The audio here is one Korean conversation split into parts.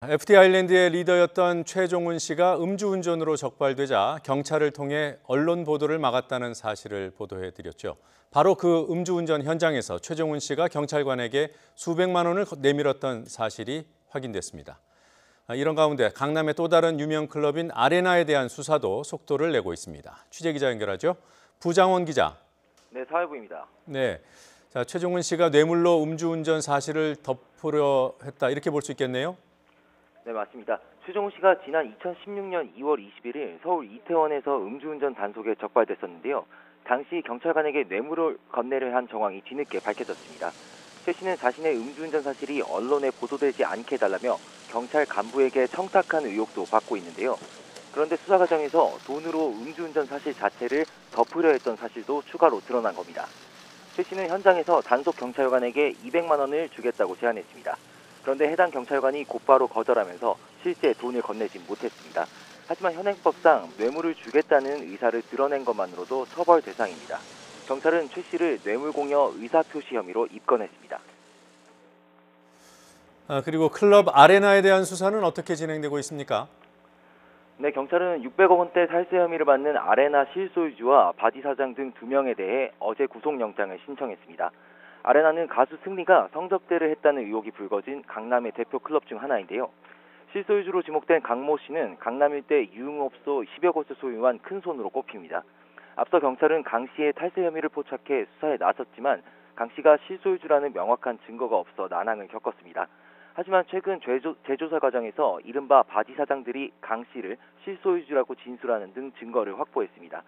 FT 아일랜드의 리더였던 최종훈 씨가 음주운전으로 적발되자 경찰을 통해 언론 보도를 막았다는 사실을 보도해드렸죠. 바로 그 음주운전 현장에서 최종훈 씨가 경찰관에게 수백만 원을 내밀었던 사실이 확인됐습니다. 이런 가운데 강남의 또 다른 유명 클럽인 아레나에 대한 수사도 속도를 내고 있습니다. 취재기자 연결하죠. 부장원 기자. 네, 사회부입니다. 네, 자, 최종훈 씨가 뇌물로 음주운전 사실을 덮으려 했다 이렇게 볼 수 있겠네요. 네, 맞습니다. 최종훈 씨가 지난 2016년 2월 21일 서울 이태원에서 음주운전 단속에 적발됐었는데요. 당시 경찰관에게 뇌물을 건네려 한 정황이 뒤늦게 밝혀졌습니다. 최 씨는 자신의 음주운전 사실이 언론에 보도되지 않게 해달라며 경찰 간부에게 청탁한 의혹도 받고 있는데요. 그런데 수사 과정에서 돈으로 음주운전 사실 자체를 덮으려 했던 사실도 추가로 드러난 겁니다. 최 씨는 현장에서 단속 경찰관에게 200만 원을 주겠다고 제안했습니다. 그런데 해당 경찰관이 곧바로 거절하면서 실제 돈을 건네지 못했습니다. 하지만 현행법상 뇌물을 주겠다는 의사를 드러낸 것만으로도 처벌 대상입니다. 경찰은 최 씨를 뇌물공여 의사표시 혐의로 입건했습니다. 그리고 클럽 아레나에 대한 수사는 어떻게 진행되고 있습니까? 네, 경찰은 600억 원대 탈세 혐의를 받는 아레나 실소유주와 바지 사장 등 2명에 대해 어제 구속영장을 신청했습니다. 아레나는 가수 승리가 성접대를 했다는 의혹이 불거진 강남의 대표 클럽 중 하나인데요. 실소유주로 지목된 강모 씨는 강남 일대 유흥업소 10여 곳을 소유한 큰 손으로 꼽힙니다. 앞서 경찰은 강 씨의 탈세 혐의를 포착해 수사에 나섰지만 강 씨가 실소유주라는 명확한 증거가 없어 난항을 겪었습니다. 하지만 최근 재조사 과정에서 이른바 바지 사장들이 강 씨를 실소유주라고 진술하는 등 증거를 확보했습니다.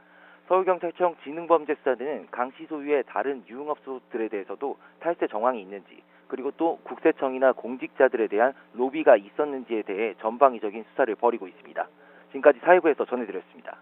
서울경찰청 지능범죄수사대는 강 씨 소유의 다른 유흥업소들에 대해서도 탈세 정황이 있는지, 그리고 또 국세청이나 공직자들에 대한 로비가 있었는지에 대해 전방위적인 수사를 벌이고 있습니다. 지금까지 사회부에서 전해드렸습니다.